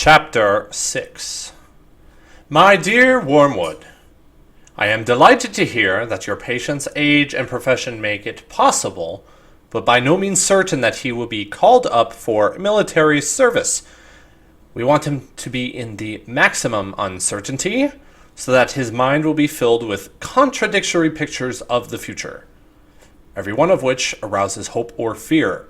Chapter 6. My dear Wormwood, I am delighted to hear that your patient's age and profession make it possible, but by no means certain that he will be called up for military service. We want him to be in the maximum uncertainty, so that his mind will be filled with contradictory pictures of the future, every one of which arouses hope or fear.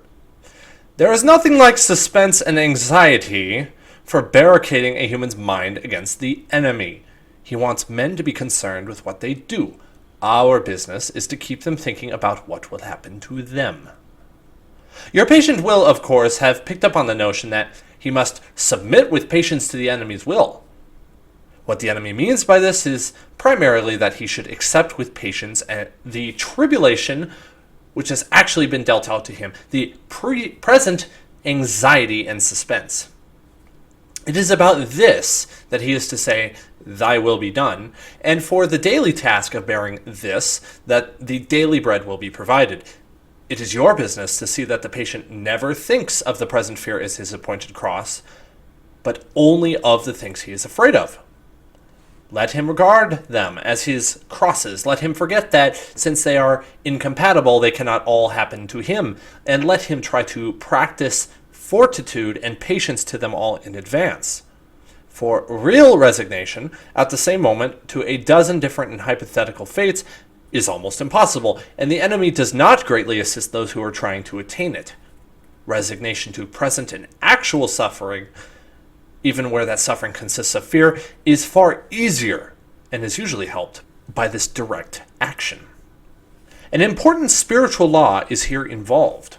There is nothing like suspense and anxiety for barricading a human's mind against the enemy. He wants men to be concerned with what they do. Our business is to keep them thinking about what will happen to them. Your patient will, of course, have picked up on the notion that he must submit with patience to the enemy's will. What the enemy means by this is primarily that he should accept with patience the tribulation which has actually been dealt out to him, the present anxiety and suspense. It is about this that he is to say, "Thy will be done," and for the daily task of bearing this, that the daily bread will be provided. It is your business to see that the patient never thinks of the present fear as his appointed cross, but only of the things he is afraid of. Let him regard them as his crosses. Let him forget that, since they are incompatible, they cannot all happen to him, and let him try to practice fortitude and patience to them all in advance. For real resignation, at the same moment, to a dozen different and hypothetical fates, is almost impossible, and the enemy does not greatly assist those who are trying to attain it. Resignation to present and actual suffering, even where that suffering consists of fear, is far easier and is usually helped by this direct action. An important spiritual law is here involved.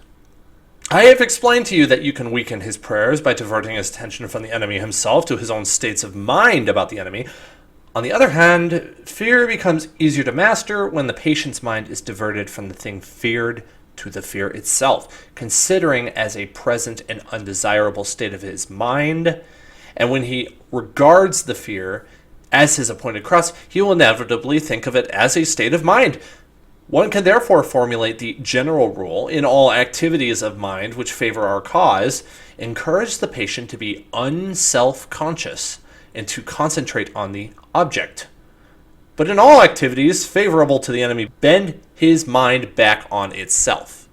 I have explained to you that you can weaken his prayers by diverting his attention from the enemy himself to his own states of mind about the enemy. On the other hand, fear becomes easier to master when the patient's mind is diverted from the thing feared to the fear itself, considering as a present and undesirable state of his mind. And when he regards the fear as his appointed cross, he will inevitably think of it as a state of mind. One can therefore formulate the general rule: in all activities of mind which favor our cause, encourage the patient to be unself-conscious and to concentrate on the object. But in all activities favorable to the enemy, bend his mind back on itself.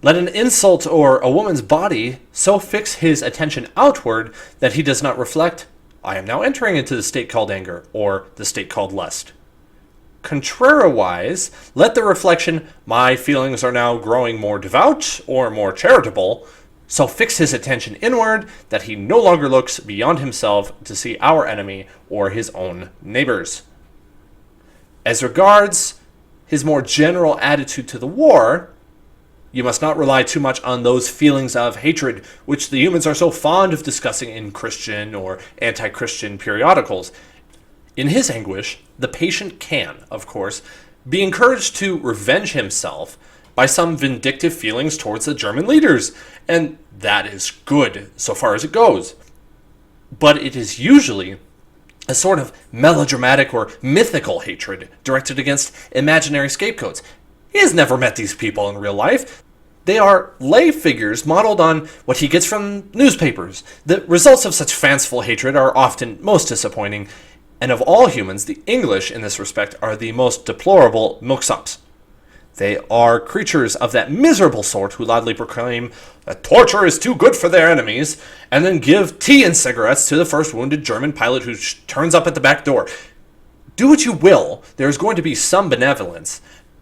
Let an insult or a woman's body so fix his attention outward that he does not reflect, "I am now entering into the state called anger," or the state called lust. Contrariwise, let the reflection, "My feelings are now growing more devout," or more charitable, so fix his attention inward that he no longer looks beyond himself to see our enemy or his own neighbors. As regards his more general attitude to the war, you must not rely too much on those feelings of hatred which the humans are so fond of discussing in Christian or anti-Christian periodicals. In his anguish, the patient can, of course, be encouraged to revenge himself by some vindictive feelings towards the German leaders, and that is good so far as it goes. But it is usually a sort of melodramatic or mythical hatred directed against imaginary scapegoats. He has never met these people in real life. They are lay figures modeled on what he gets from newspapers. The results of such fanciful hatred are often most disappointing, and of all humans, the English in this respect are the most deplorable milksops. They are creatures of that miserable sort who loudly proclaim that torture is too good for their enemies, and then give tea and cigarettes to the first wounded German pilot who turns up at the back door. Do what you will, there is going to be some benevolence,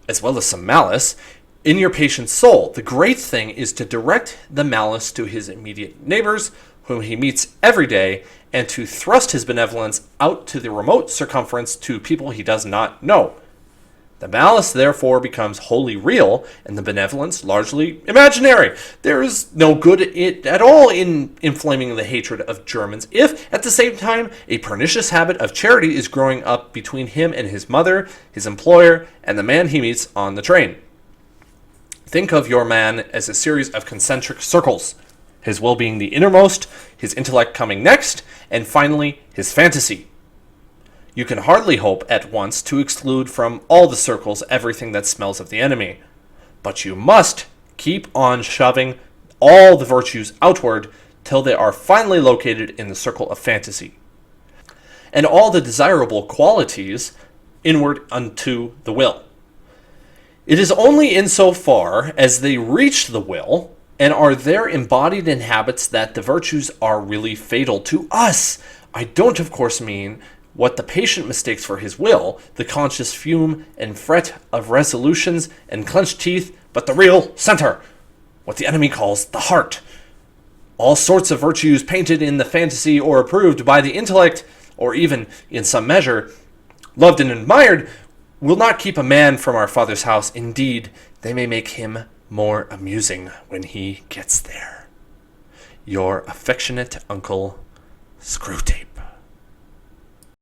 as well as some malice, in your patient's soul. The great thing is to direct the malice to his immediate neighbors, whom he meets every day, and to thrust his benevolence out to the remote circumference to people he does not know. The malice therefore becomes wholly real, and the benevolence largely imaginary. There is no good at all in inflaming the hatred of Germans if, at the same time, a pernicious habit of charity is growing up between him and his mother, his employer, and the man he meets on the train. Think of your man as a series of concentric circles, his will being the innermost, his intellect coming next, and finally his fantasy. You can hardly hope at once to exclude from all the circles everything that smells of the enemy, but you must keep on shoving all the virtues outward until they are finally located in the circle of fantasy, and all the desirable qualities inward unto the will. It is only insofar as they reach the will and are there embodied in habits that the virtues are really fatal to us. I don't, of course, mean what the patient mistakes for his will, the conscious fume and fret of resolutions and clenched teeth, but the real center, what the enemy calls the heart. All sorts of virtues painted in the fantasy or approved by the intellect, or even, in some measure, loved and admired, will not keep a man from our Father's house. Indeed, they may make him more amusing when he gets there. Your affectionate uncle, Screwtape.